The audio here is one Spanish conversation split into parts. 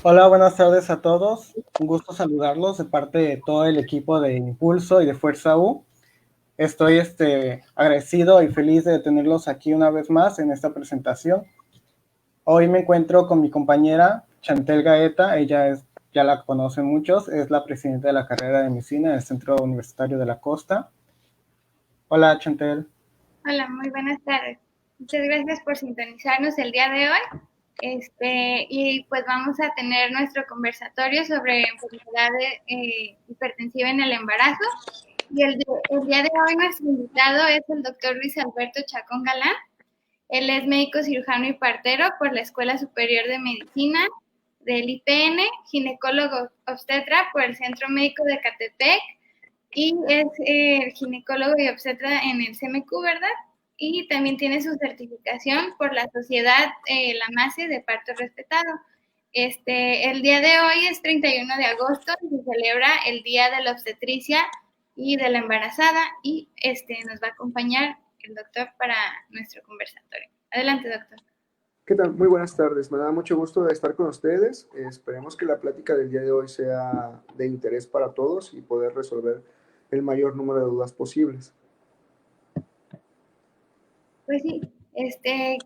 Hola, buenas tardes a todos. Un gusto saludarlos de parte de todo el equipo de Impulso y de Fuerza U. Estoy agradecido y feliz de tenerlos aquí una vez más en esta presentación. Hoy me encuentro con mi compañera Chantel Gaeta. Ya la conocen muchos, es la presidenta de la carrera de medicina del Centro Universitario de la Costa. Hola, Chantel. Hola, muy buenas tardes. Muchas gracias por sintonizarnos el día de hoy. Y pues vamos a tener nuestro conversatorio sobre enfermedad hipertensiva en el embarazo. Y el día de hoy nuestro invitado es el doctor Luis Alberto Chacón Galán. Él es médico cirujano y partero por la Escuela Superior de Medicina del IPN, ginecólogo obstetra por el Centro Médico de Catepec y es ginecólogo y obstetra en el CMQ, ¿verdad? Y también tiene su certificación por la sociedad La MACE de parto respetado. El día de hoy es 31 de agosto y se celebra el Día de la Obstetricia y de la Embarazada y nos va a acompañar el doctor para nuestro conversatorio. Adelante, doctor. ¿Qué tal? Muy buenas tardes. Me da mucho gusto estar con ustedes. Esperemos que la plática del día de hoy sea de interés para todos y poder resolver el mayor número de dudas posibles. Pues sí,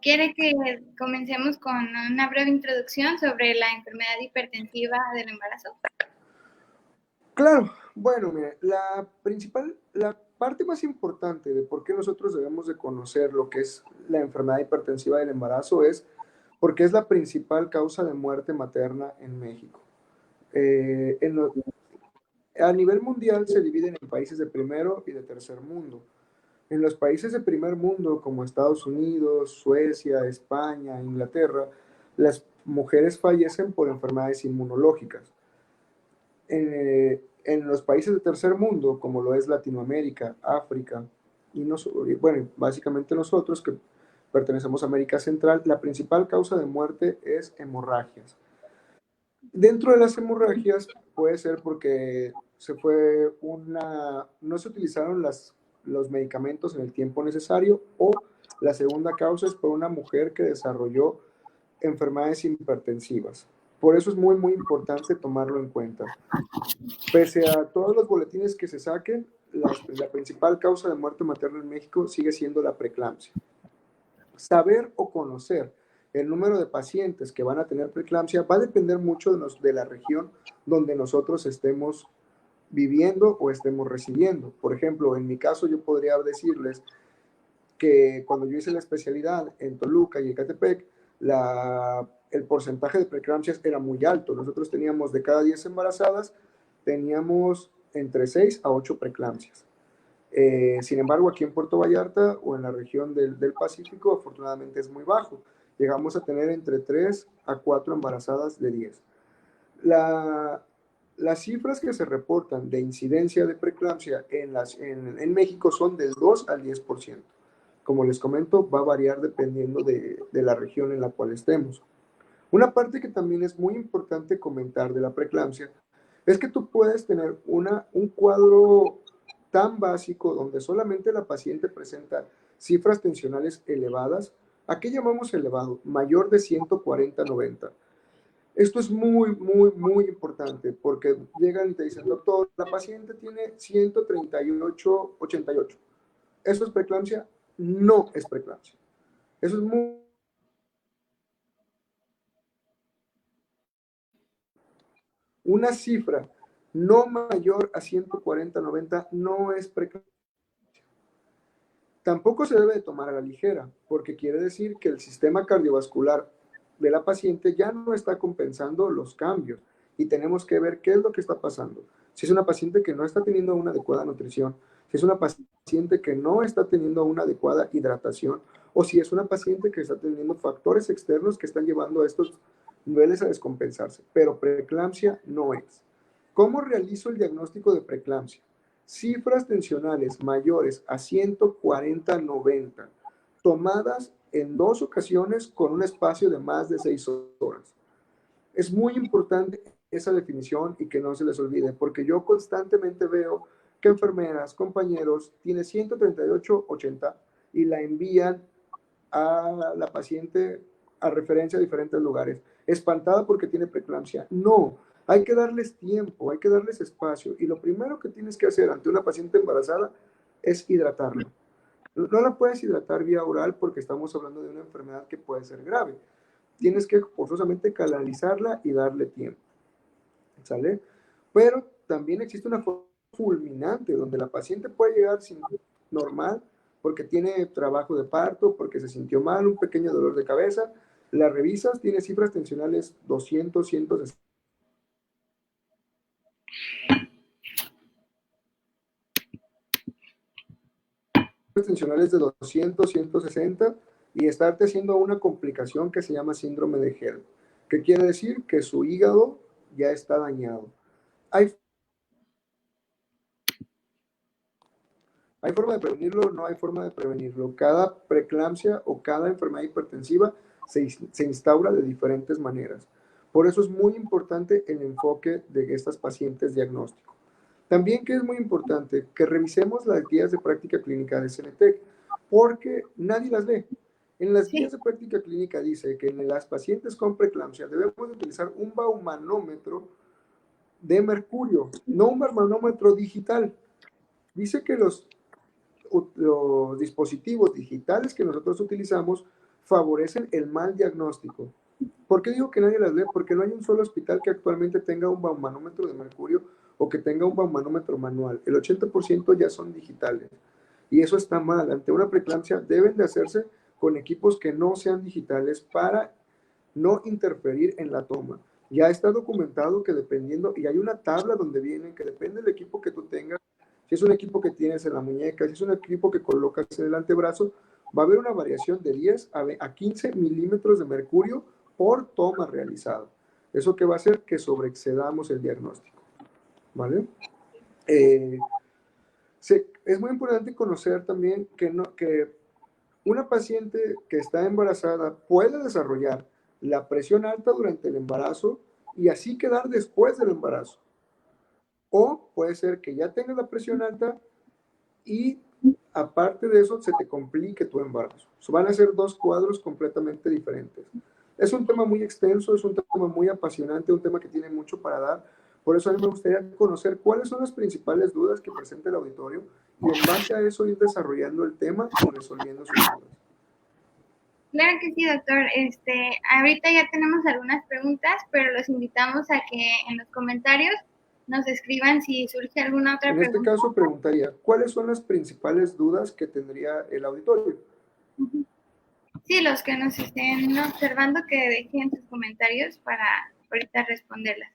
quiere que comencemos con una breve introducción sobre la enfermedad hipertensiva del embarazo. Claro, bueno, mire, la parte más importante de por qué nosotros debemos de conocer lo que es la enfermedad hipertensiva del embarazo es porque es la principal causa de muerte materna en México. A nivel mundial se dividen en países de primero y de tercer mundo. En los países de primer mundo, como Estados Unidos, Suecia, España, Inglaterra, las mujeres fallecen por enfermedades inmunológicas. En los países de tercer mundo, como lo es Latinoamérica, África, bueno, básicamente nosotros que pertenecemos a América Central, la principal causa de muerte es hemorragias. Dentro de las hemorragias puede ser porque no se utilizaron los medicamentos en el tiempo necesario, o la segunda causa es por una mujer que desarrolló enfermedades hipertensivas. Por eso es muy, muy importante tomarlo en cuenta. Pese a todos los boletines que se saquen, la principal causa de muerte materna en México sigue siendo la preeclampsia. Saber o conocer el número de pacientes que van a tener preeclampsia va a depender mucho de la región donde nosotros estemos viviendo o estemos residiendo. Por ejemplo, en mi caso yo podría decirles que cuando yo hice la especialidad en Toluca y Ecatepec, el porcentaje de preeclampsias era muy alto. Nosotros teníamos de cada 10 embarazadas, teníamos entre 6 a 8 preeclampsias. Sin embargo, aquí en Puerto Vallarta o en la región del Pacífico, afortunadamente es muy bajo. Llegamos a tener entre 3 a 4 embarazadas de 10. Las cifras que se reportan de incidencia de preeclampsia en México son del 2 al 10%. Como les comento, va a variar dependiendo de la región en la cual estemos. Una parte que también es muy importante comentar de la preeclampsia es que tú puedes tener un cuadro tan básico donde solamente la paciente presenta cifras tensionales elevadas. ¿A qué llamamos elevado? Mayor de 140/90. Esto es muy, muy, muy importante porque llegan y te dicen, doctor, la paciente tiene 138/88. ¿Eso es preeclampsia? No es preeclampsia. Eso es muy... Una cifra no mayor a 140/90 no es preeclampsia. Tampoco se debe de tomar a la ligera, porque quiere decir que el sistema cardiovascular de la paciente ya no está compensando los cambios y tenemos que ver qué es lo que está pasando. Si es una paciente que no está teniendo una adecuada nutrición, si es una paciente que no está teniendo una adecuada hidratación, o si es una paciente que está teniendo factores externos que están llevando a estos niveles a descompensarse. Pero preeclampsia no es. ¿Cómo realizo el diagnóstico de preeclampsia? Cifras tensionales mayores a 140/90, tomadas en 2 ocasiones con un espacio de más de 6 horas. Es muy importante esa definición y que no se les olvide, porque yo constantemente veo que enfermeras, compañeros, tiene 138/80 y la envían a la paciente a referencia a diferentes lugares. Espantada porque tiene preeclampsia. No, hay que darles tiempo, hay que darles espacio. Y lo primero que tienes que hacer ante una paciente embarazada es hidratarla. No la puedes hidratar vía oral porque estamos hablando de una enfermedad que puede ser grave. Tienes que forzosamente canalizarla y darle tiempo. ¿Sale? Pero también existe una forma fulminante donde la paciente puede llegar sin normal porque tiene trabajo de parto, porque se sintió mal, un pequeño dolor de cabeza, la revisas, tiene cifras tensionales 200, 160 tensionales de 200, 160 y estarte haciendo una complicación que se llama síndrome de HELP, que quiere decir que su hígado ya está dañado. ¿Hay forma de prevenirlo? No hay forma de prevenirlo. Cada preeclampsia o cada enfermedad hipertensiva se instaura de diferentes maneras. Por eso es muy importante el enfoque de estas pacientes diagnóstico. También que es muy importante que revisemos las guías de práctica clínica de CENETEC, porque nadie las lee. En las guías de práctica clínica dice que en las pacientes con preeclampsia debemos utilizar un baumanómetro de mercurio, no un baumanómetro digital. Dice que los dispositivos digitales que nosotros utilizamos favorecen el mal diagnóstico. ¿Por qué digo que nadie las lee? Porque no hay un solo hospital que actualmente tenga un baumanómetro de mercurio o que tenga un baumanómetro manual. El 80% ya son digitales. Y eso está mal. Ante una preeclampsia deben de hacerse con equipos que no sean digitales para no interferir en la toma. Ya está documentado que dependiendo, y hay una tabla donde viene que depende del equipo que tú tengas, si es un equipo que tienes en la muñeca, si es un equipo que colocas en el antebrazo, va a haber una variación de 10 a 15 milímetros de mercurio por toma realizada. ¿Eso qué va a hacer? Que sobreexcedamos el diagnóstico. ¿Vale? Es muy importante conocer también que una paciente que está embarazada puede desarrollar la presión alta durante el embarazo y así quedar después del embarazo. O puede ser que ya tengas la presión alta y aparte de eso se te complique tu embarazo. Van a ser dos cuadros completamente diferentes. Es un tema muy extenso, es un tema muy apasionante, un tema que tiene mucho para dar. Por eso a mí me gustaría conocer cuáles son las principales dudas que presenta el auditorio y en base a eso ir desarrollando el tema y resolviendo sus dudas. Claro que sí, doctor. Ahorita ya tenemos algunas preguntas, pero los invitamos a que en los comentarios nos escriban si surge alguna otra pregunta. En este caso preguntaría, ¿cuáles son las principales dudas que tendría el auditorio? Sí, los que nos estén observando que dejen sus comentarios para ahorita responderlas.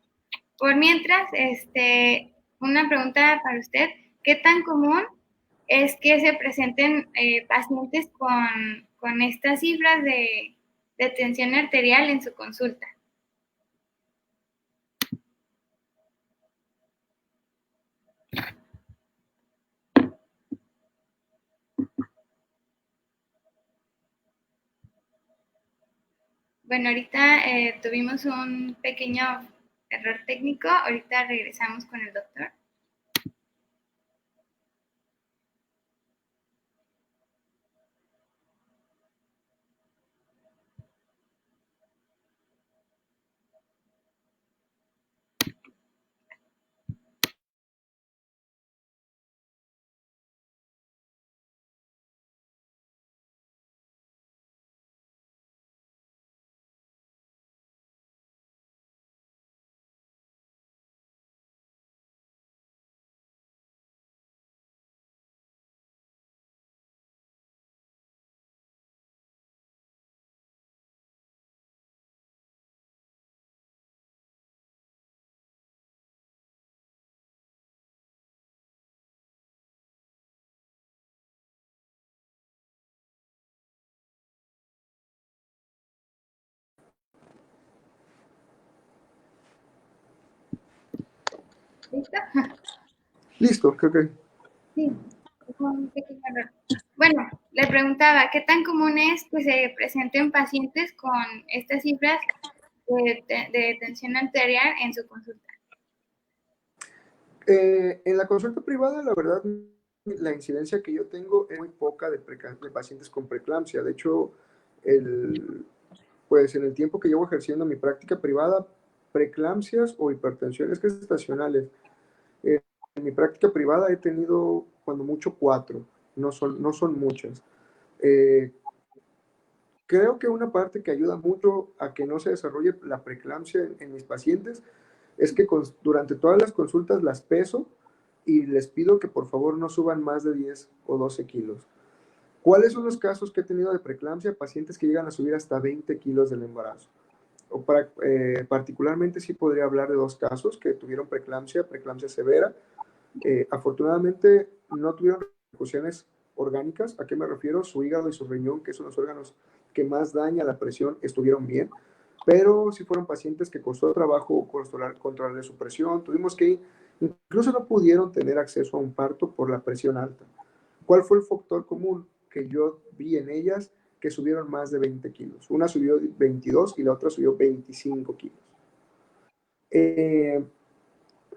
Por mientras, una pregunta para usted. ¿Qué tan común es que se presenten pacientes con estas cifras de tensión arterial en su consulta? Bueno, ahorita tuvimos un pequeño error técnico. Ahorita regresamos con el doctor. ¿Listo? Listo, creo que... Sí, fue un pequeño error. Bueno, le preguntaba, ¿qué tan común es que se presenten pacientes con estas cifras de tensión arterial en su consulta? En la consulta privada, la verdad, la incidencia que yo tengo es muy poca de pacientes con preeclampsia. De hecho, pues en el tiempo que llevo ejerciendo mi práctica privada, preeclampsias o hipertensiones gestacionales. En mi práctica privada he tenido cuando mucho 4, no son muchas. Creo que una parte que ayuda mucho a que no se desarrolle la preeclampsia en mis pacientes es que durante todas las consultas las peso y les pido que por favor no suban más de 10 o 12 kilos. ¿Cuáles son los casos que he tenido de preeclampsia? Pacientes que llegan a subir hasta 20 kilos del embarazo. Particularmente sí podría hablar de 2 casos que tuvieron preeclampsia severa. Afortunadamente no tuvieron repercusiones orgánicas. ¿A qué me refiero? Su hígado y su riñón, que son los órganos que más daña la presión, estuvieron bien, pero sí fueron pacientes que costó trabajo controlar su presión. Tuvimos que incluso no pudieron tener acceso a un parto por la presión alta. ¿Cuál fue el factor común que yo vi en ellas? Que subieron más de 20 kilos. Una subió 22 y la otra subió 25 kilos.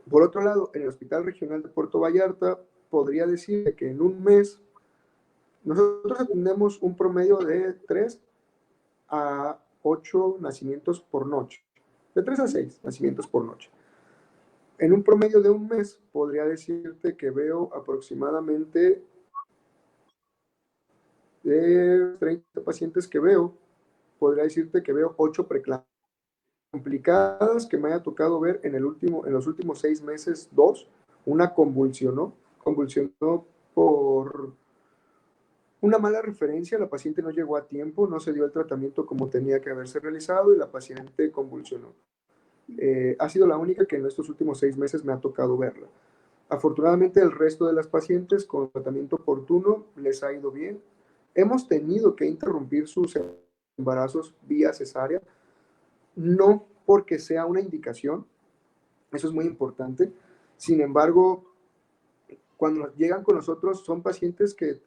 Por otro lado, en el Hospital Regional de Puerto Vallarta, podría decir que en un mes nosotros atendemos un promedio de 3 a 8 nacimientos por noche, de 3 a 6 nacimientos por noche. En un promedio de un mes, podría decirte que veo aproximadamente de 30 pacientes que veo, podría decirte que veo 8 preeclampsias complicadas que me haya tocado ver en los últimos 6 meses, 2. Una convulsionó por una mala referencia, la paciente no llegó a tiempo, no se dio el tratamiento como tenía que haberse realizado y la paciente convulsionó. Ha sido la única que en estos últimos 6 meses me ha tocado verla. Afortunadamente el resto de las pacientes con tratamiento oportuno les ha ido bien. Hemos tenido que interrumpir sus embarazos vía cesárea, no porque sea una indicación, eso es muy importante. Sin embargo, cuando llegan con nosotros son pacientes que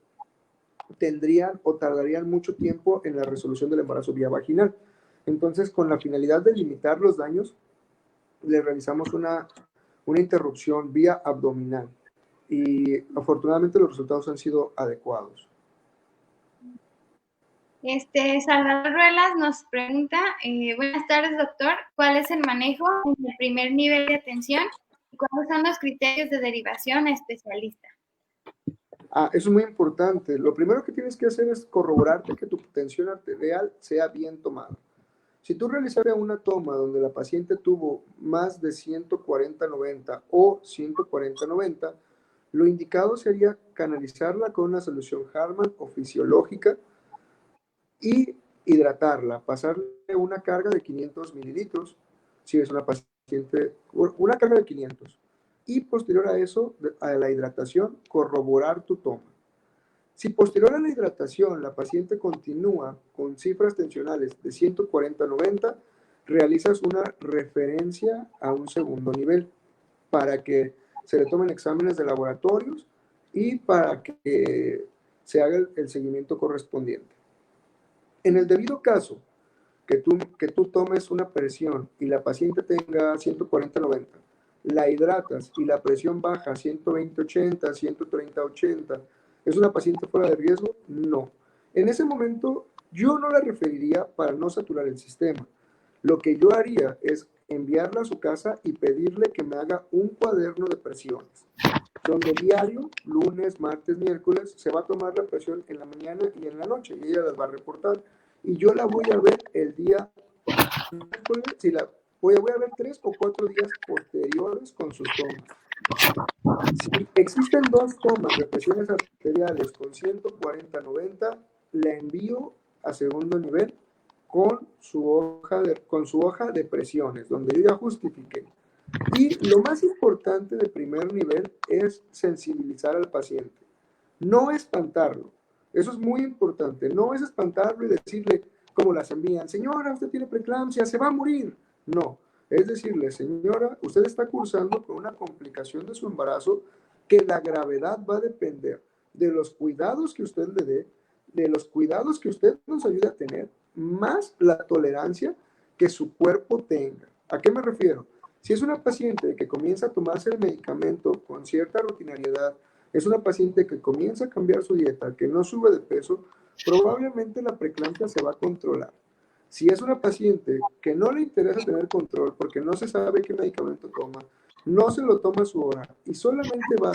tendrían o tardarían mucho tiempo en la resolución del embarazo vía vaginal. Entonces, con la finalidad de limitar los daños, le realizamos una interrupción vía abdominal y afortunadamente los resultados han sido adecuados. Salvador Ruelas nos pregunta, buenas tardes, doctor, ¿cuál es el manejo en el primer nivel de atención y cuáles son los criterios de derivación a especialista? Eso es muy importante. Lo primero que tienes que hacer es corroborarte que tu tensión arterial sea bien tomada. Si tú realizaste una toma donde la paciente tuvo más de 140/90 o 140/90, lo indicado sería canalizarla con una solución Hartmann o fisiológica y hidratarla, pasarle una carga de 500 mililitros, si es una paciente, una carga de 500. Y posterior a eso, a la hidratación, corroborar tu toma. Si posterior a la hidratación la paciente continúa con cifras tensionales de 140/90, realizas una referencia a un segundo nivel para que se le tomen exámenes de laboratorios y para que se haga el seguimiento correspondiente. En el debido caso que tú tomes una presión y la paciente tenga 140/90, la hidratas y la presión baja a 120/80, 130/80, ¿es una paciente fuera de riesgo? No. En ese momento yo no la referiría para no saturar el sistema. Lo que yo haría es enviarla a su casa y pedirle que me haga un cuaderno de presiones, donde diario, lunes, martes, miércoles, se va a tomar la presión en la mañana y en la noche, y ella las va a reportar. Y yo la voy a ver el día miércoles, voy a ver 3 o 4 días posteriores con sus tomas. Si existen 2 tomas de presiones arteriales con 140/90, la envío a segundo nivel con su hoja de presiones, donde yo ya justifiqué. Y lo más importante de primer nivel es sensibilizar al paciente, no espantarlo. Eso es muy importante, no es espantarlo y decirle, como las envían, señora, usted tiene preeclampsia, se va a morir. No, es decirle, señora, usted está cursando con una complicación de su embarazo que la gravedad va a depender de los cuidados que usted le dé, de los cuidados que usted nos ayude a tener, más la tolerancia que su cuerpo tenga. ¿A qué me refiero? Si es una paciente que comienza a tomarse el medicamento con cierta rutinariedad, es una paciente que comienza a cambiar su dieta, que no sube de peso, probablemente la preeclampsia se va a controlar. Si es una paciente que no le interesa tener control porque no se sabe qué medicamento toma, no se lo toma a su hora y solamente va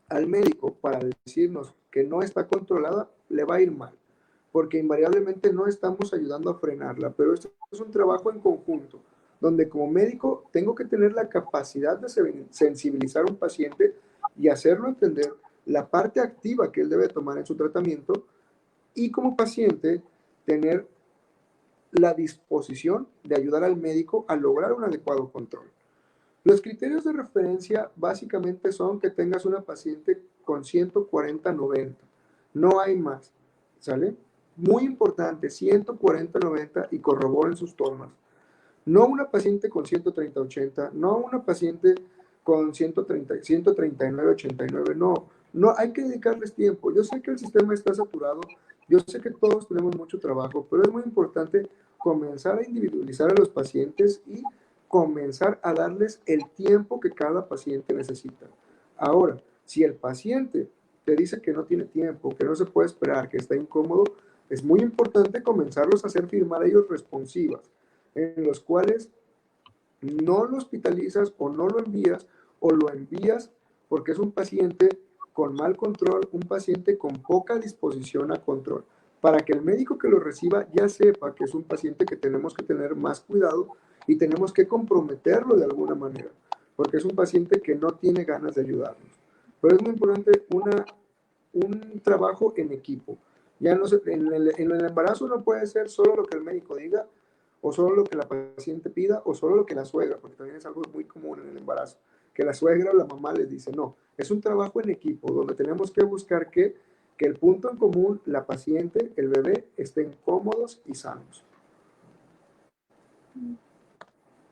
al médico para decirnos que no está controlada, le va a ir mal, porque invariablemente no estamos ayudando a frenarla, pero esto es un trabajo en conjunto, donde como médico tengo que tener la capacidad de sensibilizar a un paciente y hacerlo entender la parte activa que él debe tomar en su tratamiento, y como paciente tener la disposición de ayudar al médico a lograr un adecuado control. Los criterios de referencia básicamente son que tengas una paciente con 140-90, no hay más, ¿sale? Muy importante, 140-90 y corroboren sus tomas. No una paciente con 130-80, no una paciente con 139-89, no, no, hay que dedicarles tiempo. Yo sé que el sistema está saturado, yo sé que todos tenemos mucho trabajo, pero es muy importante comenzar a individualizar a los pacientes y comenzar a darles el tiempo que cada paciente necesita. Ahora, si el paciente te dice que no tiene tiempo, que no se puede esperar, que está incómodo, es muy importante comenzarlos a hacer firmar a ellos responsivas, en los cuales no lo hospitalizas o no lo envías, o lo envías porque es un paciente con mal control, un paciente con poca disposición a control, para que el médico que lo reciba ya sepa que es un paciente que tenemos que tener más cuidado y tenemos que comprometerlo de alguna manera, porque es un paciente que no tiene ganas de ayudarnos. Pero es muy importante un trabajo en equipo. Ya no se, en el embarazo no puede ser solo lo que el médico diga, o solo lo que la paciente pida, o solo lo que la suegra, porque también es algo muy común en el embarazo, que la suegra o la mamá les dice, no, es un trabajo en equipo, donde tenemos que buscar que el punto en común, la paciente, el bebé, estén cómodos y sanos.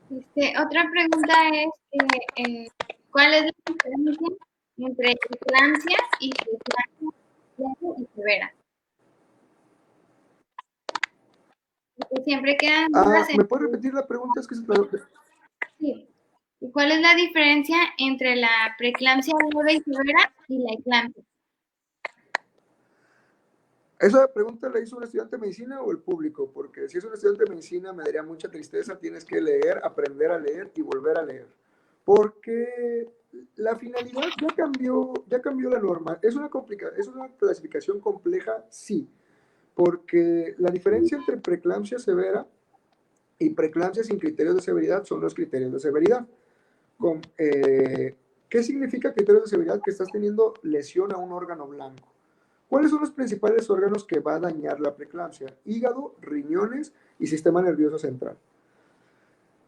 Otra pregunta es, ¿cuál es la diferencia entre eclampsia y preeclampsia leve y severa? Porque siempre quedan dudas ¿Me puedes repetir la pregunta? Es que se sí. ¿Y cuál es la diferencia entre la preeclampsia leve y severa y la eclampsia? ¿Esa pregunta la hizo un estudiante de medicina o el público? Porque si es un estudiante de medicina me daría mucha tristeza, tienes que leer, aprender a leer y volver a leer. Porque la finalidad ya cambió la norma. Es una clasificación compleja, sí, porque la diferencia entre preeclampsia severa y preeclampsia sin criterios de severidad son los criterios de severidad. ¿Qué significa criterios de severidad? Que estás teniendo lesión a un órgano blanco. ¿Cuáles son los principales órganos que va a dañar la preeclampsia? Hígado, riñones y sistema nervioso central.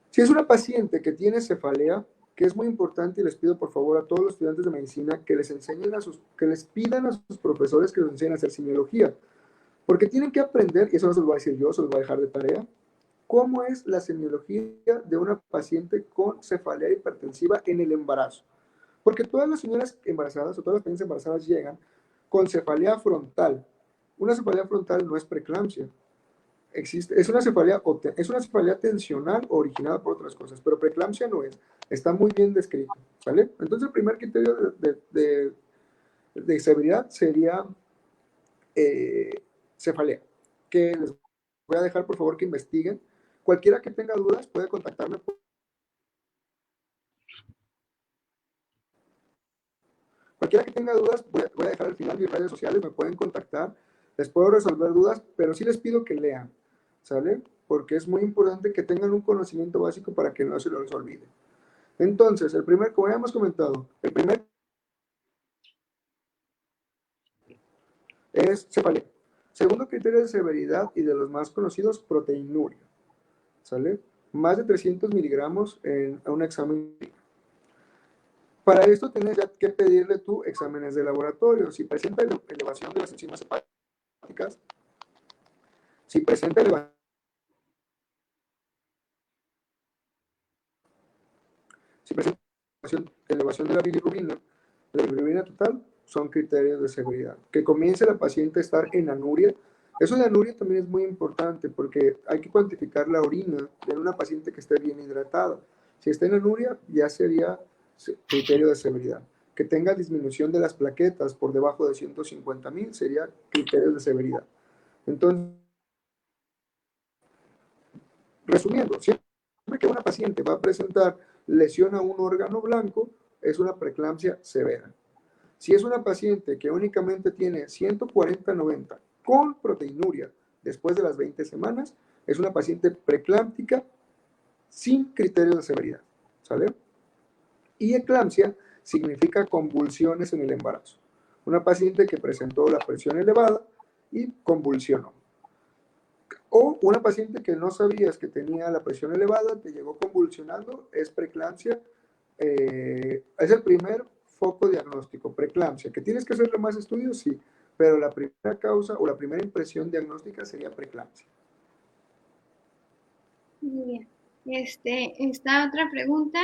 Si es una paciente que tiene cefalea, que es muy importante y les pido por favor a todos los estudiantes de medicina que les que les pidan a sus profesores que les enseñen a hacer semiología, porque tienen que aprender, y eso no se lo voy a decir yo, se lo voy a dejar de tarea, cómo es la semiología de una paciente con cefalea hipertensiva en el embarazo. Porque todas las señoras embarazadas o todas las pacientes embarazadas llegan con cefalea frontal. Una cefalea frontal no es preeclampsia. Es una cefalea tensional originada por otras cosas, pero preeclampsia no es. Está muy bien descrito, ¿vale? Entonces el primer criterio de severidad sería cefalea, que les voy a dejar por favor que investiguen. Cualquiera que tenga dudas puede contactarme. Cualquiera que tenga dudas, voy a dejar al final mis redes sociales, me pueden contactar, les puedo resolver dudas, pero sí les pido que lean, ¿sale? Porque es muy importante que tengan un conocimiento básico para que no se los olvide. Entonces, como ya hemos comentado, el primer es cefalea. Segundo criterio de severidad y de los más conocidos, proteinuria, ¿sale? Más de 300 miligramos en un examen. Para esto tienes ya que pedirle tú exámenes de laboratorio. Si presenta elevación de las enzimas hepáticas, si presenta elevación de la bilirrubina total, son criterios de severidad. Que comience la paciente a estar en anuria. Eso de anuria también es muy importante porque hay que cuantificar la orina de una paciente que esté bien hidratada. Si está en anuria, ya sería criterio de severidad. Que tenga disminución de las plaquetas por debajo de 150,000 sería criterio de severidad. Entonces, Resumiendo, siempre que una paciente va a presentar lesión a un órgano blanco, es una preeclampsia severa. Si es una paciente que únicamente tiene 140-90 con proteinuria después de las 20 semanas, es una paciente preeclámptica sin criterio de severidad, ¿sale? Y eclampsia significa convulsiones en el embarazo. Una paciente que presentó la presión elevada y convulsionó. O una paciente que no sabías que tenía la presión elevada, te llegó convulsionando, es preeclampsia. Es el primer foco diagnóstico, preeclampsia. ¿Que tienes que hacerle más estudios? Sí, pero la primera causa o la primera impresión diagnóstica sería preeclampsia. Muy bien. Esta otra pregunta,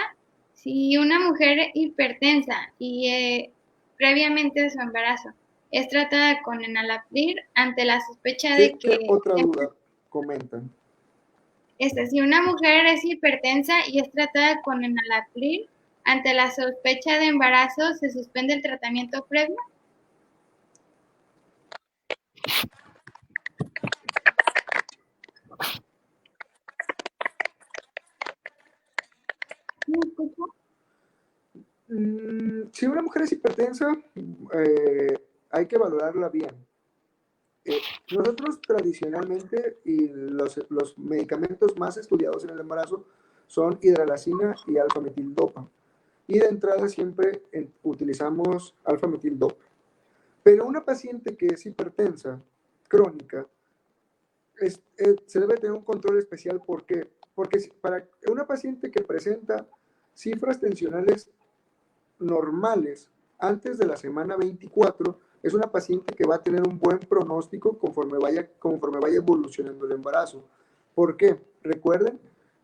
si una mujer hipertensa y previamente de su embarazo es tratada con enalapril ante la sospecha de ¿Qué que... otra duda comentan? Si una mujer es hipertensa y es tratada con enalapril ante la sospecha de embarazo, ¿se suspende el tratamiento previo? ¿Me escucha? Si una mujer es hipertensa, hay que valorarla bien. Nosotros tradicionalmente, y los medicamentos más estudiados en el embarazo son hidralazina y alfa-metildopa. Y de entrada siempre utilizamos alfa-metildopa. Pero una paciente que es hipertensa, crónica, se debe tener un control especial. ¿Por qué? Porque para una paciente que presenta cifras tensionales normales antes de la semana 24, es una paciente que va a tener un buen pronóstico conforme vaya evolucionando el embarazo. ¿Por qué? Recuerden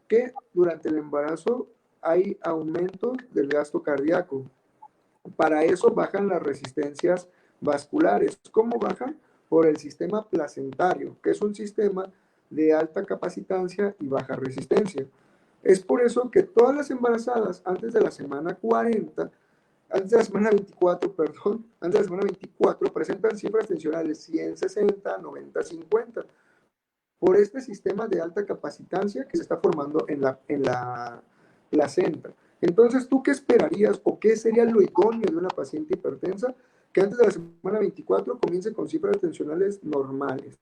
que durante el embarazo hay aumento del gasto cardíaco. Para eso bajan las resistencias vasculares. ¿Cómo bajan? Por el sistema placentario, que es un sistema de alta capacitancia y baja resistencia. Es por eso que todas las embarazadas antes de la semana 40, antes de la semana 24, perdón, antes de la semana 24 presentan cifras tensionales 100, 60, 90, 50, por este sistema de alta capacitancia que se está formando en la placenta. Entonces, ¿tú qué esperarías o qué sería lo idóneo de una paciente hipertensa? Que antes de la semana 24 comience con cifras tensionales normales.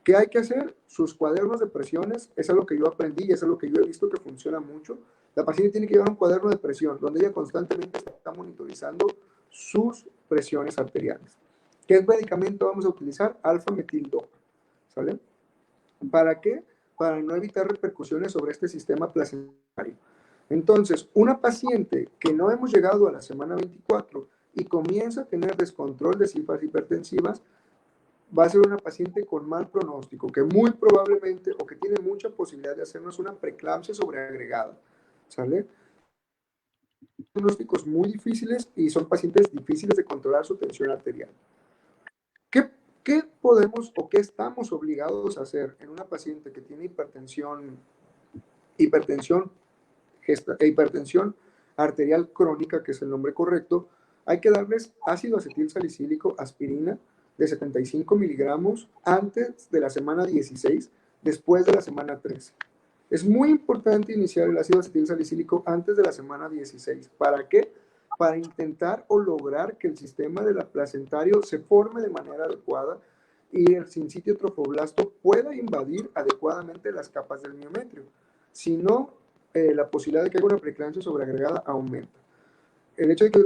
¿Qué hay que hacer? Sus cuadernos de presiones, es algo que yo aprendí y es algo que yo he visto que funciona mucho. La paciente tiene que llevar un cuaderno de presión donde ella constantemente está monitorizando sus presiones arteriales. ¿Qué medicamento vamos a utilizar? Alfa-metildopa, ¿sale? ¿Para qué? Para no evitar repercusiones sobre este sistema placentario. Entonces, una paciente que no hemos llegado a la semana 24 y comienza a tener descontrol de cifras hipertensivas, va a ser una paciente con mal pronóstico, que muy probablemente o que tiene mucha posibilidad de hacernos una preeclampsia sobreagregada, ¿sale? Diagnósticos muy difíciles y son pacientes difíciles de controlar su tensión arterial. ¿Qué podemos o qué estamos obligados a hacer en una paciente que tiene hipertensión arterial crónica, que es el nombre correcto? Hay que darles ácido acetil salicílico, aspirina, de 75 miligramos antes de la semana 16, después de la semana 13. Es muy importante iniciar el ácido acetil salicílico antes de la semana 16. ¿Para qué? Para intentar o lograr que el sistema de la placentario se forme de manera adecuada y el sincitio trofoblasto pueda invadir adecuadamente las capas del miometrio. Si no, la posibilidad de que haya una preeclampsia sobreagregada aumenta. El hecho de que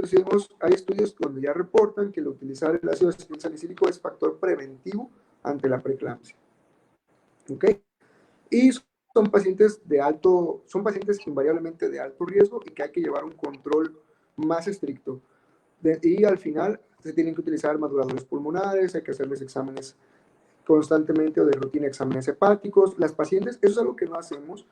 hay estudios donde ya reportan que el utilizar el ácido acetil salicílico es factor preventivo ante la preeclampsia. ¿Ok? Y son pacientes invariablemente de alto riesgo y que hay que llevar un control más estricto. Y al final se tienen que utilizar maduradores pulmonares, hay que hacerles exámenes constantemente o de rutina, exámenes hepáticos. Las pacientes, eso es algo que no hacemos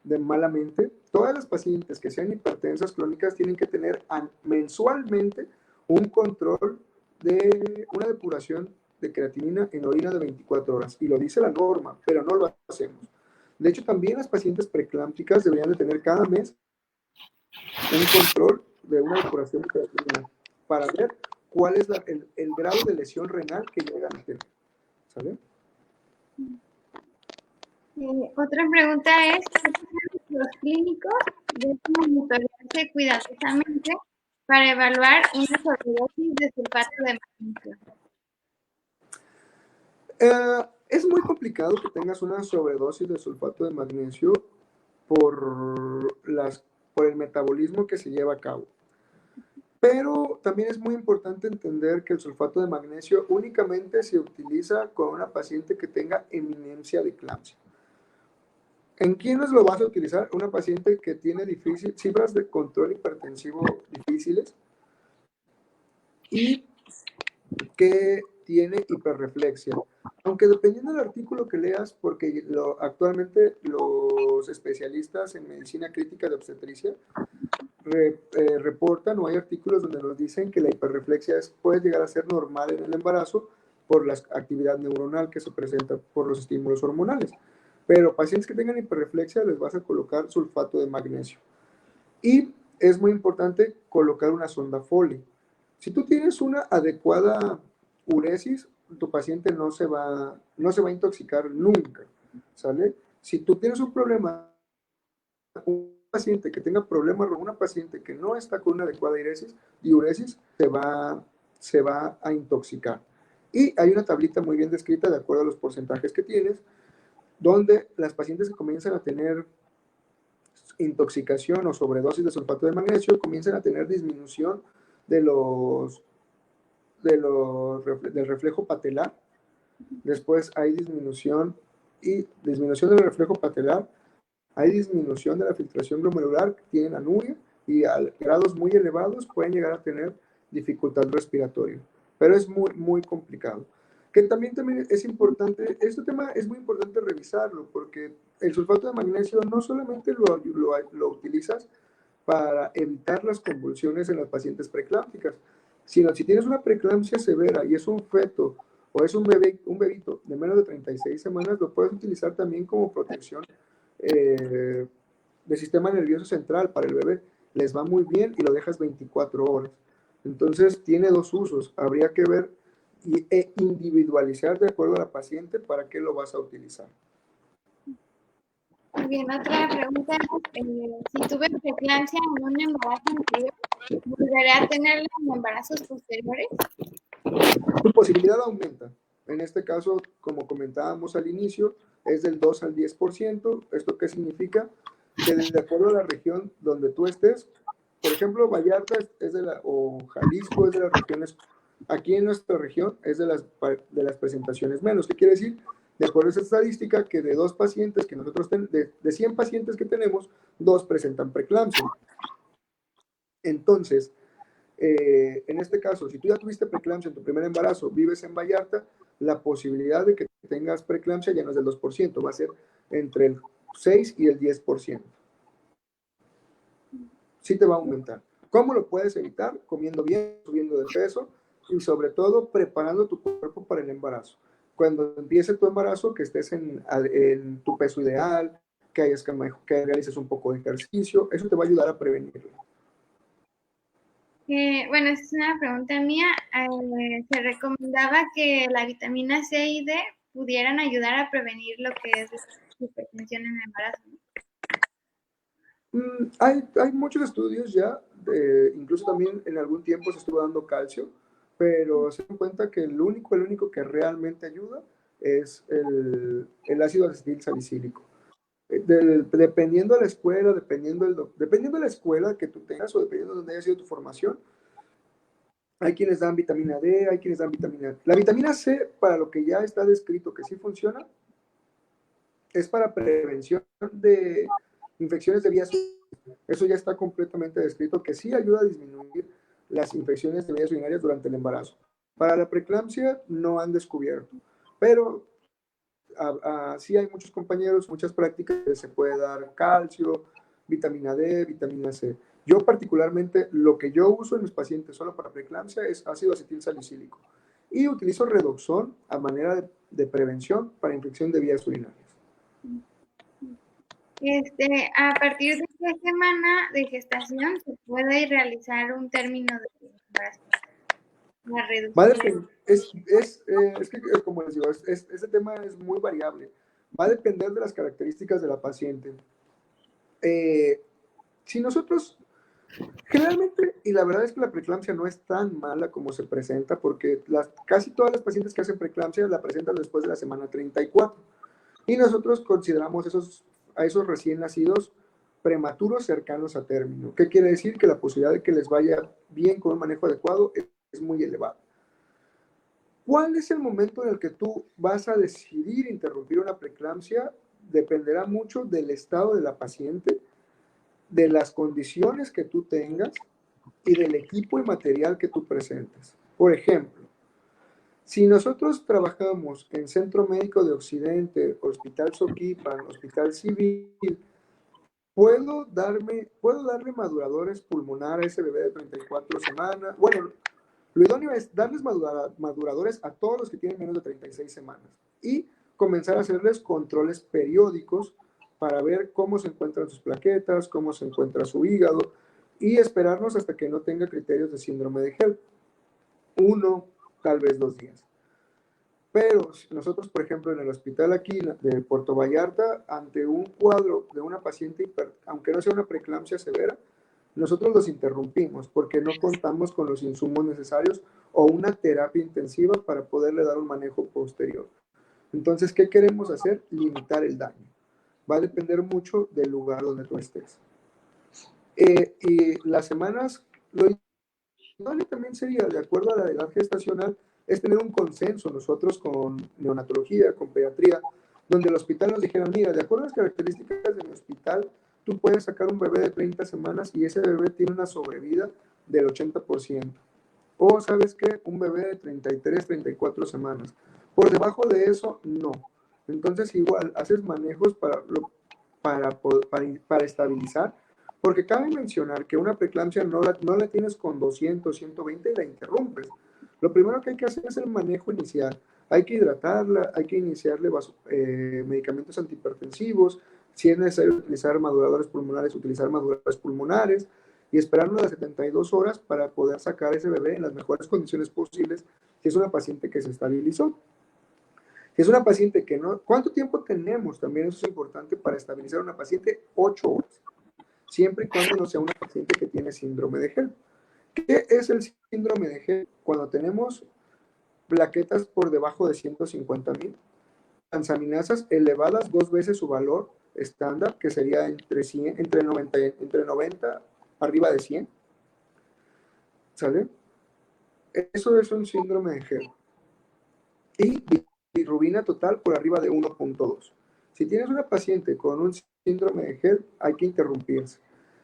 de malamente. Todas las pacientes que sean hipertensas crónicas tienen que tener mensualmente un control de una depuración de creatinina en orina de 24 horas. Y lo dice la norma, pero no lo hacemos. De hecho, también las pacientes preeclámpticas deberían de tener cada mes un control de una depuración de creatinina para ver cuál es el grado de lesión renal que llegan a tener. ¿Sale? Otra pregunta es, ¿qué tienen los clínicos de monitorearse cuidadosamente para evaluar una sobredosis de sulfato de magnesio? Es muy complicado que tengas una sobredosis de sulfato de magnesio por, por el metabolismo que se lleva a cabo. Pero también es muy importante entender que el sulfato de magnesio únicamente se utiliza con una paciente que tenga eminencia de eclampsia. ¿En quiénes lo vas a utilizar? Una paciente que tiene cifras de control hipertensivo difíciles y que tiene hiperreflexia. Aunque dependiendo del artículo que leas, porque actualmente los especialistas en medicina crítica de obstetricia reportan o hay artículos donde nos dicen que la hiperreflexia puede llegar a ser normal en el embarazo por la actividad neuronal que se presenta por los estímulos hormonales. Pero pacientes que tengan hiperreflexia les vas a colocar sulfato de magnesio. Y es muy importante colocar una sonda Foley. Si tú tienes una adecuada uresis, tu paciente no se va a intoxicar nunca, ¿sale? Si tú tienes un problema, un paciente que tenga problemas, una paciente que no está con una adecuada diuresis se va a intoxicar. Y hay una tablita muy bien descrita de acuerdo a los porcentajes que tienes, donde las pacientes que comienzan a tener intoxicación o sobredosis de sulfato de magnesio comienzan a tener disminución del reflejo patelar. Después hay disminución del reflejo patelar, hay disminución de la filtración glomerular, tienen anuria y a grados muy elevados pueden llegar a tener dificultad respiratoria. Pero es muy, muy complicado. Que también es importante, este tema es muy importante revisarlo, porque el sulfato de magnesio no solamente lo utilizas para evitar las convulsiones en las pacientes preeclámpticas, sino si tienes una preeclampsia severa y es un feto o es un bebito de menos de 36 semanas, lo puedes utilizar también como protección del sistema nervioso central para el bebé. Les va muy bien y lo dejas 24 horas. Entonces tiene dos usos. Habría que ver e individualizar de acuerdo a la paciente para qué lo vas a utilizar. Bien, otra pregunta es, si tuve preeclampsia en un embarazo anterior, ¿volveré a tenerla en embarazos posteriores? Tu posibilidad aumenta. En este caso, como comentábamos al inicio, es del 2 al 10%. ¿Esto qué significa? Que de acuerdo a la región donde tú estés, por ejemplo, Vallarta o Jalisco es de las regiones, aquí en nuestra región es de las presentaciones menos. ¿Qué quiere decir? De acuerdo a esa estadística, que de 2 pacientes que nosotros de 100 pacientes que tenemos, 2 presentan preeclampsia. Entonces, en este caso, si tú ya tuviste preeclampsia en tu primer embarazo, vives en Vallarta, la posibilidad de que tengas preeclampsia ya no es del 2%, va a ser entre el 6 y el 10%. Sí te va a aumentar. ¿Cómo lo puedes evitar? Comiendo bien, subiendo de peso y sobre todo preparando tu cuerpo para el embarazo. Cuando empiece tu embarazo, que estés en tu peso ideal, que realices un poco de ejercicio, eso te va a ayudar a prevenirlo. Bueno, esta es una pregunta mía. Se recomendaba que la vitamina C y D pudieran ayudar a prevenir lo que es la hipertensión en el embarazo, ¿no? Hay muchos estudios ya, incluso también en algún tiempo se estuvo dando calcio, pero se dan cuenta que el único que realmente ayuda es el ácido acetil salicílico. Dependiendo de la escuela, dependiendo de la escuela que tú tengas o dependiendo de donde haya sido tu formación, hay quienes dan vitamina D, hay quienes dan vitamina D. La vitamina C, para lo que ya está descrito que sí funciona, es para prevención de infecciones de vías urinarias. Eso ya está completamente descrito que sí ayuda a disminuir las infecciones de vías urinarias durante el embarazo. Para la preeclampsia no han descubierto, pero sí hay muchos compañeros, muchas prácticas que se puede dar calcio, vitamina D, vitamina C. Yo particularmente lo que yo uso en mis pacientes solo para preeclampsia es ácido acetil salicílico y utilizo redoxón a manera de prevención para infección de vías urinarias. A partir de qué semana de gestación se puede realizar un término de embarazo. Vale, es que como les digo, este tema es muy variable. Va a depender de las características de la paciente. Si nosotros, generalmente, y la verdad es que la preeclampsia no es tan mala como se presenta, porque casi todas las pacientes que hacen preeclampsia la presentan después de la semana 34. Y nosotros consideramos a esos recién nacidos prematuros cercanos a término. ¿Qué quiere decir? Que la posibilidad de que les vaya bien con un manejo adecuado es muy elevada. ¿Cuál es el momento en el que tú vas a decidir interrumpir una preeclampsia? Dependerá mucho del estado de la paciente, de las condiciones que tú tengas y del equipo y material que tú presentes. Por ejemplo, si nosotros trabajamos en Centro Médico de Occidente, Hospital Soquipan, Hospital Civil, ¿puedo darle maduradores pulmonar a ese bebé de 34 semanas? Bueno, lo idóneo es darles maduradores a todos los que tienen menos de 36 semanas y comenzar a hacerles controles periódicos para ver cómo se encuentran sus plaquetas, cómo se encuentra su hígado y esperarnos hasta que no tenga criterios de síndrome de HELP. 1, tal vez 2 días. Pero nosotros, por ejemplo, en el hospital aquí de Puerto Vallarta, ante un cuadro de una paciente, aunque no sea una preeclampsia severa, nosotros los interrumpimos porque no contamos con los insumos necesarios o una terapia intensiva para poderle dar un manejo posterior. Entonces, ¿qué queremos hacer? Limitar el daño. Va a depender mucho del lugar donde tú estés. Y las semanas, lo idóneo también sería, de acuerdo a la edad gestacional, es tener un consenso nosotros con neonatología, con pediatría, donde el hospital nos dijera, mira, de acuerdo a las características de mi hospital, tú puedes sacar un bebé de 30 semanas y ese bebé tiene una sobrevida del 80%. O, ¿sabes qué? Un bebé de 33, 34 semanas. Por debajo de eso, no. Entonces, igual, haces manejos para estabilizar, porque cabe mencionar que una preeclampsia no la tienes con 200, 120 y la interrumpes. Lo primero que hay que hacer es el manejo inicial. Hay que hidratarla, hay que iniciarle medicamentos antihipertensivos, si es necesario utilizar maduradores pulmonares y esperarnos las 72 horas para poder sacar a ese bebé en las mejores condiciones posibles si es una paciente que se estabilizó. Si es una paciente que no... ¿Cuánto tiempo tenemos? También eso es importante para estabilizar a una paciente. 8 horas. Siempre y cuando no sea una paciente que tiene síndrome de HELP. ¿Qué es el síndrome de HELP? Cuando tenemos plaquetas por debajo de 150,000, transaminasas elevadas 2 veces su valor estándar, que sería entre 90 arriba de 100. ¿Sale? Eso es un síndrome de HELP. Y bilirrubina total por arriba de 1.2. Si tienes una paciente con un síndrome de HELP, hay que interrumpirse.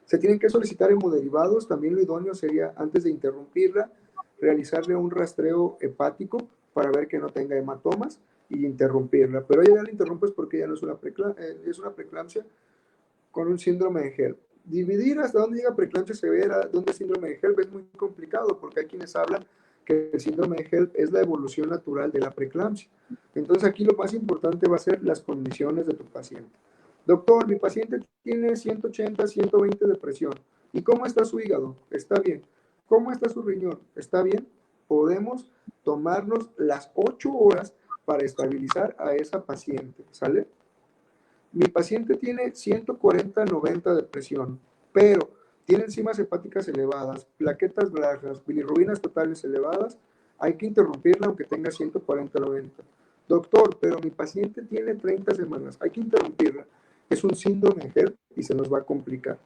Se tienen que solicitar hemoderivados. También lo idóneo sería, antes de interrumpirla, realizarle un rastreo hepático para ver que no tenga hematomas y interrumpirla. Pero ella ya la interrumpes porque ya no es una preeclampsia con un síndrome de HELP. Dividir hasta dónde llega preeclampsia severa, dónde es síndrome de HELP, es muy complicado porque hay quienes hablan que el síndrome de HELP es la evolución natural de la preeclampsia. Entonces aquí lo más importante va a ser las condiciones de tu paciente. Doctor, mi paciente tiene 180, 120 de presión. ¿Y cómo está su hígado? Está bien. ¿Cómo está su riñón? Está bien. Podemos tomarnos las 8 horas para estabilizar a esa paciente, ¿sale? Mi paciente tiene 140-90 de presión, pero tiene enzimas hepáticas elevadas, plaquetas bajas, bilirrubinas totales elevadas, hay que interrumpirla aunque tenga 140-90. Doctor, pero mi paciente tiene 30 semanas, hay que interrumpirla. Es un síndrome de HELP y se nos va a complicar.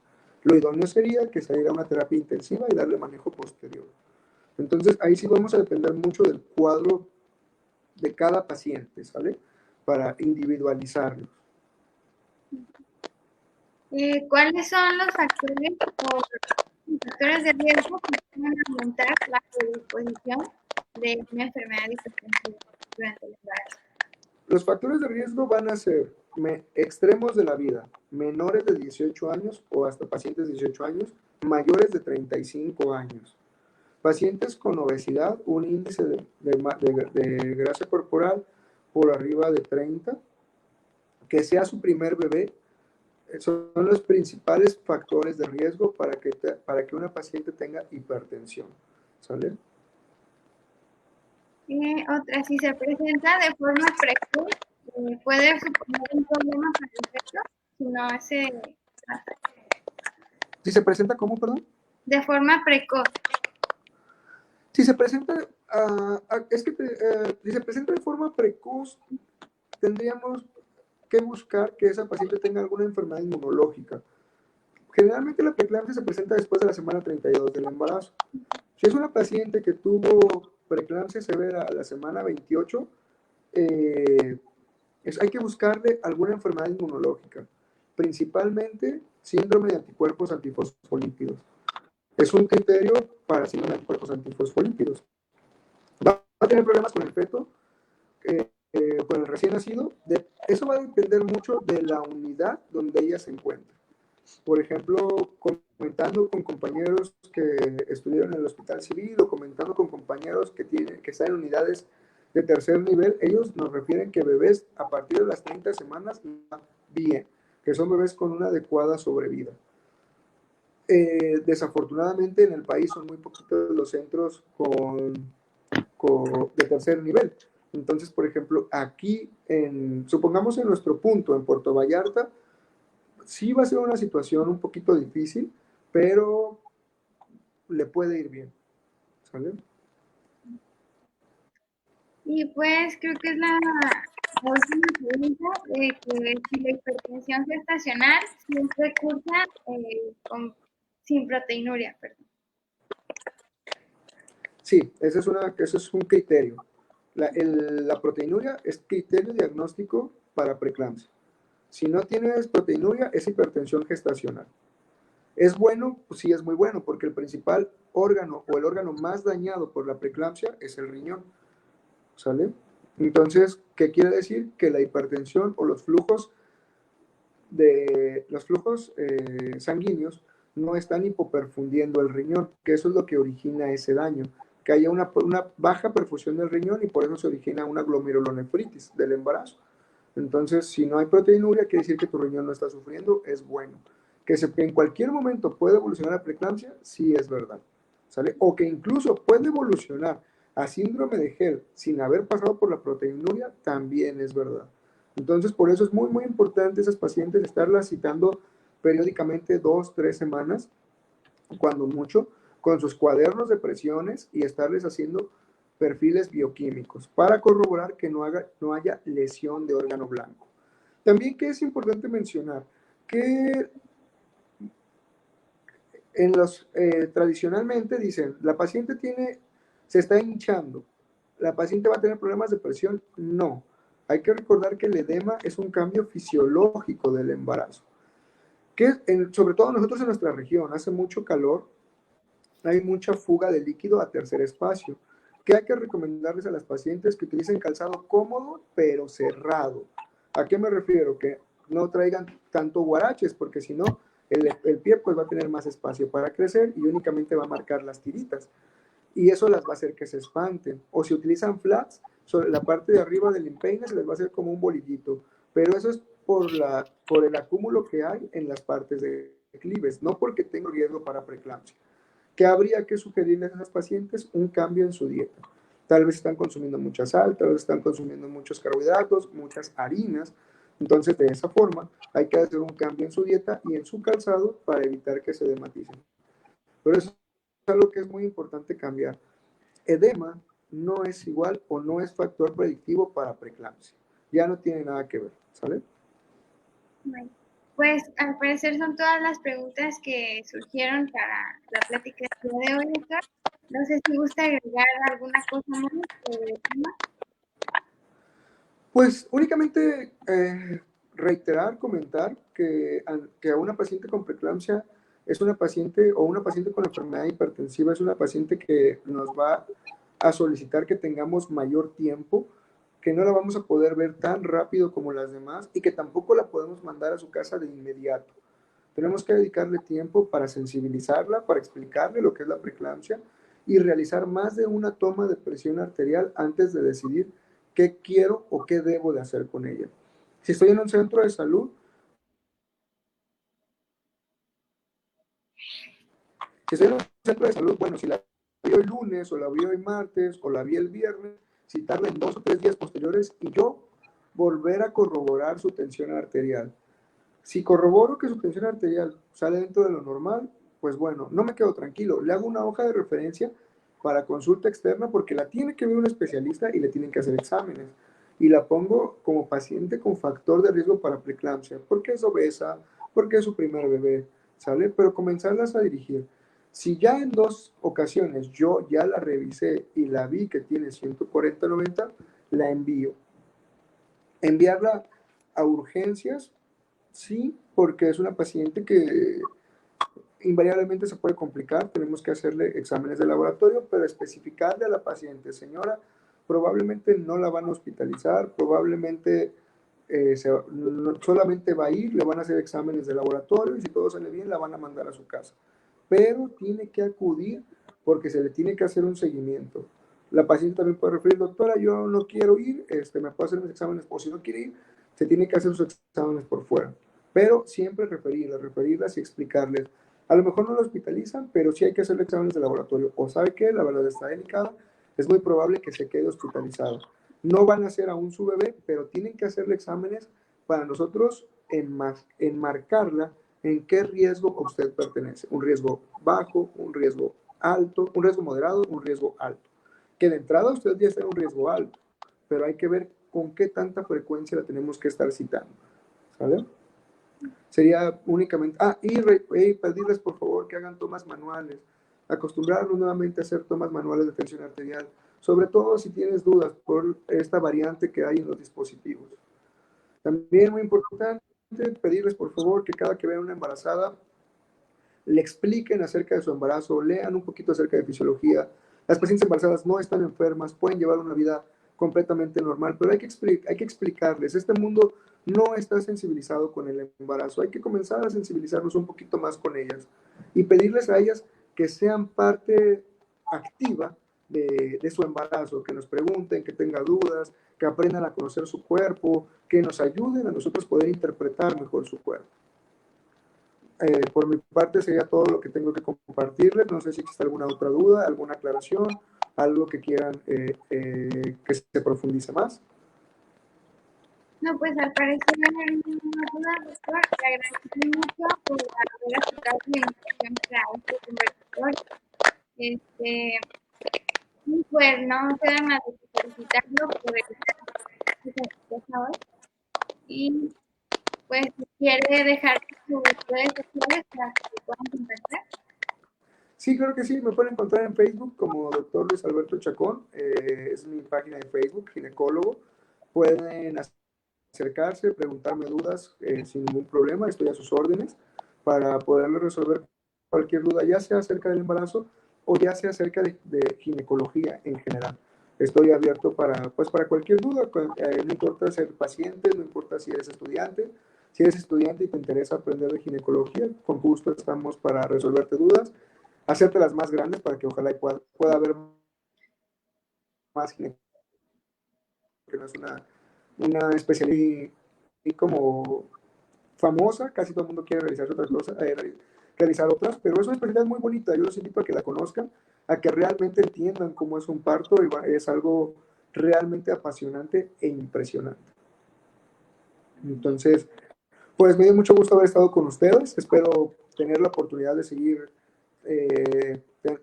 Lo idóneo sería que saliera una terapia intensiva y darle manejo posterior. Entonces, ahí sí vamos a depender mucho del cuadro de cada paciente, ¿sale? Para individualizarlo. ¿Cuáles son los factores de riesgo que pueden aumentar la predisposición de una enfermedad hipertensiva durante el embarazo? Los factores de riesgo van a ser extremos de la vida, menores de 18 años o hasta pacientes de 18 años, mayores de 35 años. Pacientes con obesidad, un índice de grasa corporal por arriba de 30, que sea su primer bebé, son los principales factores de riesgo para que una paciente tenga hipertensión. ¿Sale? Otra, si se presenta de forma precoz puede suponer un problema para el feto si no se trata. Si se presenta, ¿cómo, perdón? De forma precoz. Si se presenta, si se presenta de forma precoz, tendríamos que buscar que esa paciente tenga alguna enfermedad inmunológica. Generalmente la preeclampsia se presenta después de la semana 32 del embarazo. Si es una paciente que tuvo preeclampsia severa a la semana 28, hay que buscarle alguna enfermedad inmunológica, principalmente síndrome de anticuerpos antifosfolípidos. Es un criterio para síndrome de anticuerpos antifosfolípidos. Va a tener problemas con el feto, con el recién nacido. Eso va a depender mucho de la unidad donde ella se encuentra. Por ejemplo, comentando con compañeros que estuvieron en el hospital civil o comentando con compañeros que están en unidades de tercer nivel, ellos nos refieren que bebés a partir de las 30 semanas van bien, que son bebés con una adecuada sobrevida. Desafortunadamente en el país son muy poquitos los centros de tercer nivel. Entonces, por ejemplo, aquí, supongamos en nuestro punto, en Puerto Vallarta, sí va a ser una situación un poquito difícil, pero le puede ir bien. ¿Sale? Y pues creo que es la última pregunta, que si la hipertensión gestacional siempre cursa sin proteinuria, perdón. Sí, ese es un criterio. La proteinuria es criterio diagnóstico para preeclampsia. Si no tienes proteinuria, es hipertensión gestacional. ¿Es bueno? Pues sí, es muy bueno, porque el principal órgano o el órgano más dañado por la preeclampsia es el riñón. ¿Sale? Entonces, ¿qué quiere decir? Que la hipertensión o los flujos sanguíneos no están hipoperfundiendo el riñón, que eso es lo que origina ese daño, que haya una baja perfusión del riñón y por eso se origina una glomerulonefritis del embarazo. Entonces, si no hay proteinuria, quiere decir que tu riñón no está sufriendo, es bueno. Que en cualquier momento puede evolucionar a preeclampsia, sí es verdad. ¿Sale? O que incluso puede evolucionar a síndrome de Hell sin haber pasado por la proteinuria, también es verdad. Entonces, por eso es muy, muy importante esas pacientes estarlas citando periódicamente 2, 3 semanas, cuando mucho, con sus cuadernos de presiones y estarles haciendo perfiles bioquímicos para corroborar que no haya lesión de órgano blanco. También que es importante mencionar que tradicionalmente dicen, la paciente se está hinchando, la paciente va a tener problemas de presión. No, hay que recordar que el edema es un cambio fisiológico del embarazo, que sobre todo nosotros en nuestra región hace mucho calor, hay mucha fuga de líquido a tercer espacio, que hay que recomendarles a las pacientes que utilicen calzado cómodo pero cerrado. ¿A qué me refiero? Que no traigan tanto guaraches, porque si no, el pie pues va a tener más espacio para crecer y únicamente va a marcar las tiritas. Y eso las va a hacer que se espanten. O si utilizan flats, sobre la parte de arriba del empeine se les va a hacer como un bolillito. Pero eso es por el acúmulo que hay en las partes de declives, no porque tengo riesgo para preeclampsia. ¿Qué habría que sugerirles a esas pacientes? Un cambio en su dieta. Tal vez están consumiendo mucha sal, tal vez están consumiendo muchos carbohidratos, muchas harinas. Entonces, de esa forma, hay que hacer un cambio en su dieta y en su calzado para evitar que se dematicen. Pero eso es algo que es muy importante cambiar. Edema no es igual o no es factor predictivo para preeclampsia. Ya no tiene nada que ver, ¿sale? Bueno, pues al parecer son todas las preguntas que surgieron para la plática de hoy, doctor. No sé si gusta agregar alguna cosa más sobre el tema. Pues únicamente reiterar, comentar que a una paciente con preeclampsia es una paciente o una paciente con enfermedad hipertensiva es una paciente que nos va a solicitar que tengamos mayor tiempo, que no la vamos a poder ver tan rápido como las demás y que tampoco la podemos mandar a su casa de inmediato. Tenemos que dedicarle tiempo para sensibilizarla, para explicarle lo que es la preeclampsia y realizar más de una toma de presión arterial antes de decidir qué quiero o qué debo de hacer con ella. Si estoy en un centro de salud, bueno, si la vi hoy lunes o la vi hoy martes o la vi el viernes, citarla en 2 o 3 días posteriores y yo volver a corroborar su tensión arterial. Si corroboro que su tensión arterial sale dentro de lo normal, pues bueno, no me quedo tranquilo. Le hago una hoja de referencia para consulta externa porque la tiene que ver un especialista y le tienen que hacer exámenes. Y la pongo como paciente con factor de riesgo para preeclampsia, porque es obesa, porque es su primer bebé, ¿sale? Pero comenzarlas a dirigir. Si ya en 2 ocasiones yo ya la revisé y la vi que tiene 140/90, la envío. Enviarla a urgencias, sí, porque es una paciente que invariablemente se puede complicar, tenemos que hacerle exámenes de laboratorio, pero especificarle a la paciente, señora, probablemente no la van a hospitalizar, probablemente solamente va a ir, le van a hacer exámenes de laboratorio y si todo sale bien la van a mandar a su casa. Pero tiene que acudir porque se le tiene que hacer un seguimiento. La paciente también puede referir, doctora, yo no quiero ir, me puedo hacer los exámenes, o si no quiere ir, se tiene que hacer sus exámenes por fuera. Pero siempre referirlas y explicarles. A lo mejor no lo hospitalizan, pero sí hay que hacerle exámenes de laboratorio. O sabe que la verdad está delicada, es muy probable que se quede hospitalizado. No van a hacer aún su bebé, pero tienen que hacerle exámenes para nosotros enmarcarla en qué riesgo usted pertenece. Un riesgo bajo, un riesgo alto, un riesgo moderado, un riesgo alto. Que de entrada usted ya está en un riesgo alto, pero hay que ver con qué tanta frecuencia la tenemos que estar citando. ¿Sale? Sería únicamente, y pedirles por favor que hagan tomas manuales, acostumbrarnos nuevamente a hacer tomas manuales de tensión arterial, sobre todo si tienes dudas por esta variante que hay en los dispositivos. También muy importante pedirles por favor que cada que vean una embarazada le expliquen acerca de su embarazo, lean un poquito acerca de fisiología. Las pacientes embarazadas no están enfermas, pueden llevar una vida completamente normal, pero hay que explicarles, este mundo no está sensibilizado con el embarazo, hay que comenzar a sensibilizarnos un poquito más con ellas y pedirles a ellas que sean parte activa de su embarazo, que nos pregunten, que tengan dudas, que aprendan a conocer su cuerpo, que nos ayuden a nosotros poder interpretar mejor su cuerpo. Por mi parte sería todo lo que tengo que compartirles. No sé si existe alguna otra duda, alguna aclaración, algo que quieran que se profundice más. No, pues al parecer no hay ninguna duda, doctor. Le agradezco mucho por haber aceptado la invitación para este conversatorio. Y pues no queda más que felicitarlo por el hoy. Y pues si quiere dejar sus redes sociales para que se puedan contactar. Sí, creo que sí, me pueden encontrar en Facebook como Dr. Luis Alberto Chacón, es mi página de Facebook, ginecólogo. Pueden acercarse, preguntarme dudas sin ningún problema, estoy a sus órdenes para poderles resolver cualquier duda, ya sea acerca del embarazo o ya sea acerca de ginecología en general. Estoy abierto para cualquier duda, no importa ser paciente, no importa si eres estudiante. Si eres estudiante y te interesa aprender de ginecología, con gusto estamos para resolverte dudas, hacerte las más grandes para que ojalá pueda haber más ginecología, que no es una especialidad y como famosa, casi todo el mundo quiere realizar otras cosas, realizar otras, pero es una especialidad muy bonita, yo los invito a que la conozcan, a que realmente entiendan cómo es un parto, y es algo realmente apasionante e impresionante. Entonces, pues me dio mucho gusto haber estado con ustedes, espero tener la oportunidad de seguir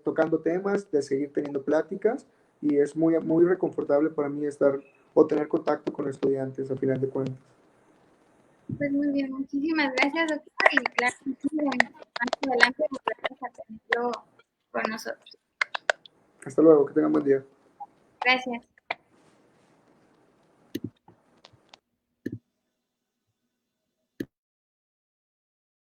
tocando temas, de seguir teniendo pláticas, y es muy, muy reconfortable para mí estar o tener contacto con estudiantes a final de cuentas. Pues muy bien, muchísimas gracias, doctor, y claro, más adelante volveremos a tenerlo con nosotros. Hasta luego, que tengan buen día. Gracias.